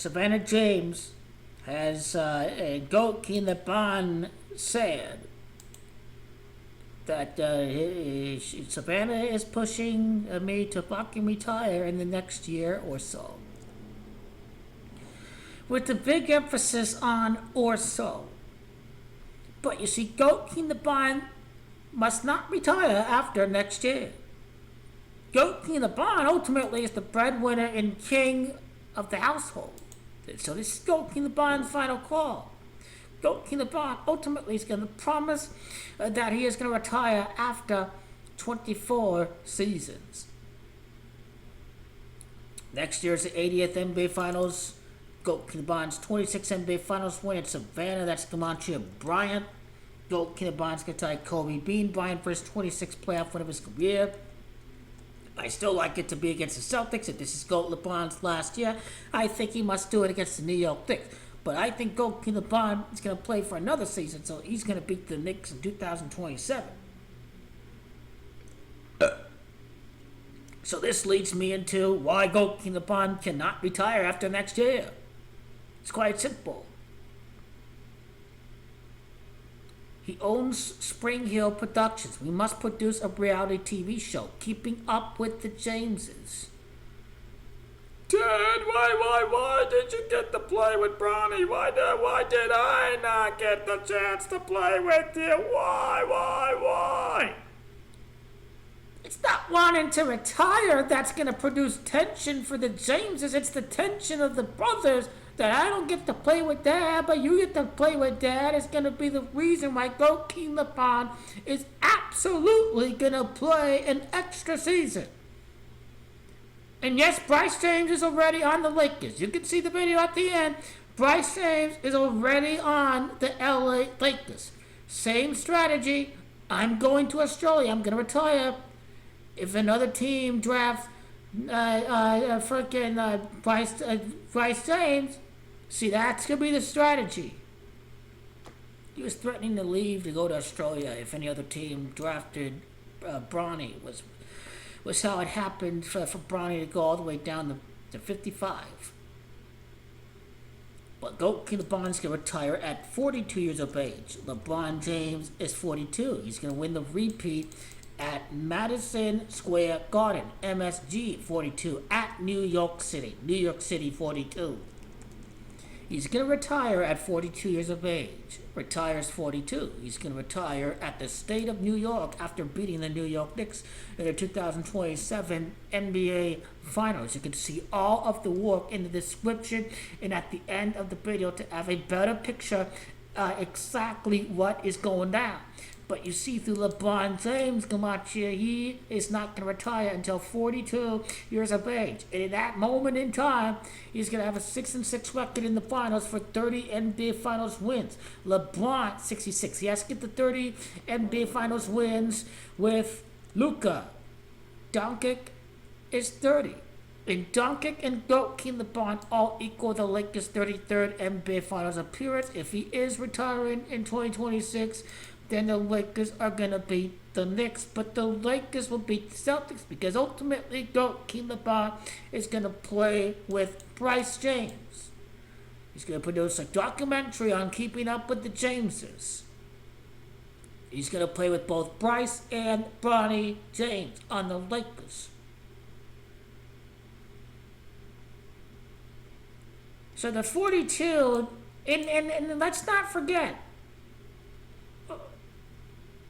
Savannah James has Goat King LeBron said that Savannah is pushing me to fucking retire in the next year or so. With a big emphasis on or so. But you see, Goat King LeBron must not retire after next year. Goat King LeBron ultimately is the breadwinner and king of the household. So this is Goat King LeBron's final call. Goat King LeBron ultimately is going to promise that he is going to retire after 24 seasons. Next year's the 80th NBA Finals. Goat King LeBron's 26th NBA Finals win at Savannah. That's Comanche Bryant. Goat King LeBron's going to tie Kobe Bryant for his 26th playoff win of his career. I still like it to be against the Celtics. If this is Goat LeBron's last year, I think he must do it against the New York Knicks. But I think Goat King LeBron is going to play for another season, so he's going to beat the Knicks in 2027. So this leads me into why Goat King LeBron cannot retire after next year. It's quite simple. He owns Spring Hill Productions. We must produce a reality TV show, keeping up with the Jameses. Dad, why did you get to play with Bronny? Why did I not get the chance to play with you? Why? It's not wanting to retire that's going to produce tension for the Jameses. It's the tension of the brothers that I don't get to play with Dad, but you get to play with Dad. Is going to be the reason why Goat King LeBron is absolutely going to play an extra season. And yes, Bryce James is already on the Lakers. You can see the video at the end. Bryce James is already on the LA Lakers. Same strategy. I'm going to Australia. I'm going to retire. If another team drafts Bryce James, see, that's going to be the strategy. He was threatening to leave to go to Australia if any other team drafted Bronny. Was how it happened for Bronny to go all the way down to 55. But Goat King LeBron's going to retire at 42 years of age. LeBron James is 42. He's going to win the repeat at Madison Square Garden, MSG 42, at New York City 42. He's going to retire at 42 years of age. Retires 42. He's going to retire at the state of New York after beating the New York Knicks in the 2027 NBA Finals. You can see all of the work in the description and at the end of the video to have a better picture exactly what is going down. But you see through LeBron James, Comanche, he is not going to retire until 42 years of age. And in that moment in time, he's going to have a 6-6 record in the finals for 30 NBA Finals wins. LeBron, 66. He has to get the 30 NBA Finals wins with Luka. Doncic is 30. And Doncic and Goat King LeBron all equal the Lakers' 33rd NBA Finals appearance. If he is retiring in 2026, then the Lakers are going to beat the Knicks. But the Lakers will beat the Celtics because ultimately Goat King LeBron is going to play with Bryce James. He's going to produce a documentary on keeping up with the Jameses. He's going to play with both Bryce and Bronny James on the Lakers. So the 42, and let's not forget,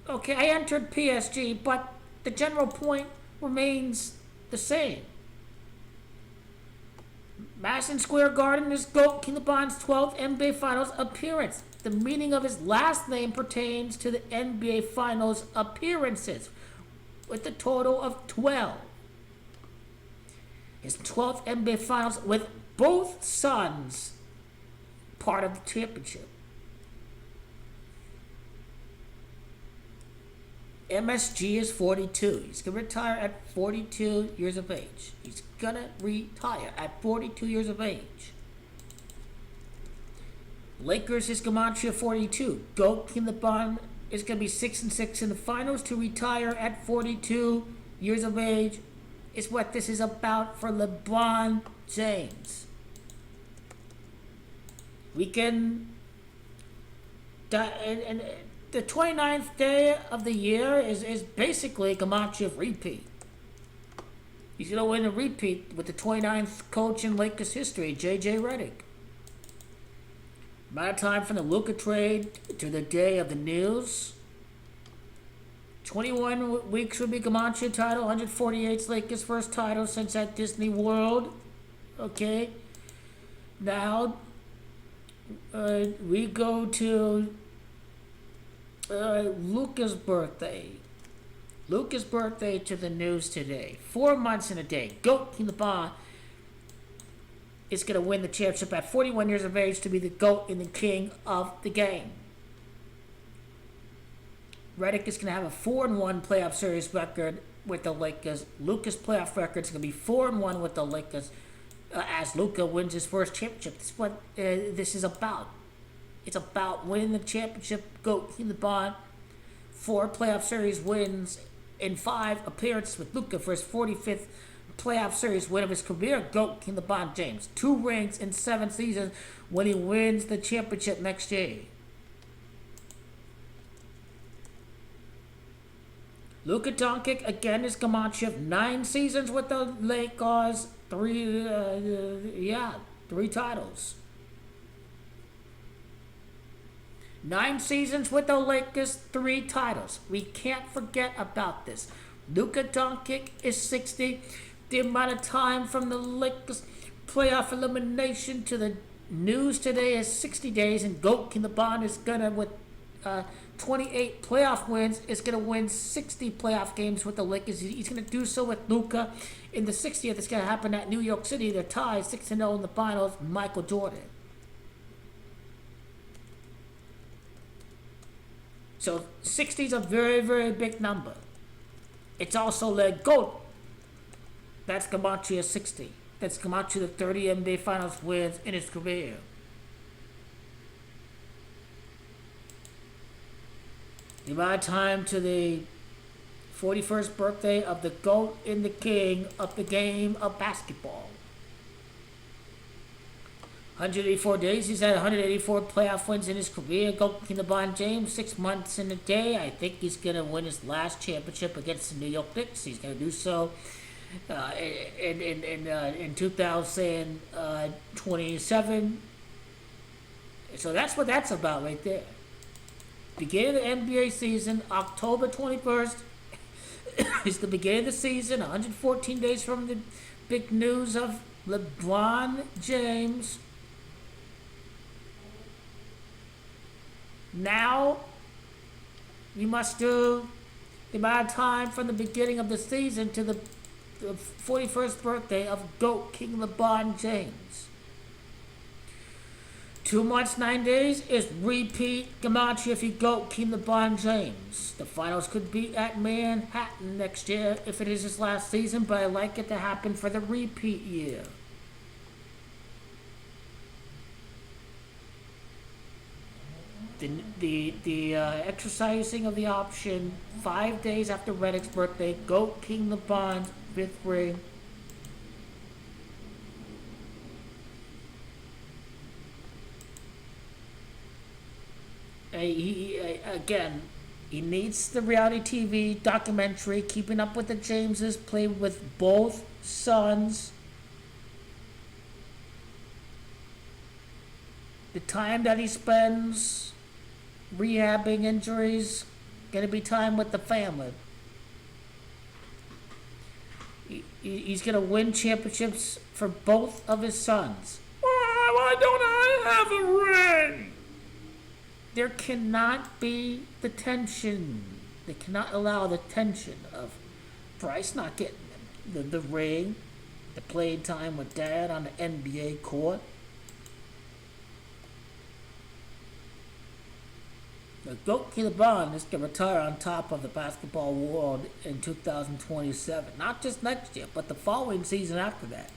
okay, I entered PSG, but the general point remains the same. Madison Square Garden is Goat King LeBron's 12th NBA Finals appearance. The meaning of his last name pertains to the NBA Finals appearances, with a total of 12. His 12th NBA Finals with both sons part of the championship. MSG is 42. He's going to retire at 42 years of age. He's going to retire at 42 years of age. Lakers is Comanche at 42. Goat King LeBron is going to be 6-6 in the finals to retire at 42 years of age. Is what this is about for LeBron James. We can, and the 29th day of the year is basically Camacho repeat. He's going to win a repeat with the 29th coach in Lakers history, J.J. Redick. Amount of time from the Luka trade to the day of the news. 21 weeks would be Camacho title. 148's Lakers' first title since at Disney World. Okay. Now, we go to Luka's birthday. Luka's birthday to the news today. 4 months in a day. GOAT King LeBron is going to win the championship at 41 years of age to be the GOAT and the king of the game. Redick is going to have a 4-1 playoff series record with the Lakers. Luka's playoff record is going to be 4-1 with the Lakers as Luka wins his first championship. This is what this is about. It's about winning the championship. GOAT King LeBron. 4 playoff series wins in 5 appearances with Luka for his 45th playoff series win of his career. GOAT King LeBron James. 2 rings in 7 seasons when he wins the championship next year. Luka Doncic again is Camacho. 9 seasons with the Lakers. 3 titles. 9 seasons with the Lakers, 3 titles. We can't forget about this. Luka Doncic is 60. The amount of time from the Lakers playoff elimination to the news today is 60 days, and GOAT King LeBron is gonna, with 28 playoff wins, is gonna win 60 playoff games with the Lakers. He's gonna do so with Luka. In the 60th, it's gonna happen at New York City. They're tied 6-0 in the finals. Michael Jordan. So 60 is a very, very big number. It's also the GOAT. That's Camacho at 60. That's Camacho the 30 NBA Finals wins in his career. The amount of time to the 41st birthday of the GOAT and the king of the game of basketball. 184 days. He's had 184 playoff wins in his career. GOAT King LeBron James, 6 months in a day. I think he's going to win his last championship against the New York Knicks. He's going to do so in 2027. So that's what that's about right there. Beginning of the NBA season, October 21st is the beginning of the season. 114 days from the big news of LeBron James. Now, we must do the amount of time from the beginning of the season to the 41st birthday of GOAT King LeBron James. 2 months, 9 days is repeat Camacho if you GOAT King LeBron James. The finals could be at Manhattan next year if it is his last season, but I like it to happen for the repeat year. The exercising of the option 5 days after Redick's birthday. GOAT King LeBron's 5th ring. Again, he needs the reality TV documentary, Keeping Up with the Jameses, played with both sons. The time that he spends rehabbing injuries, gonna be time with the family. He's gonna win championships for both of his sons. Why don't I have a ring? There cannot be the tension. They cannot allow the tension of Bryce not getting the ring, the playing time with Dad on the NBA court. The GOAT King LeBron is going to retire on top of the basketball world in 2027. Not just next year, but the following season after that.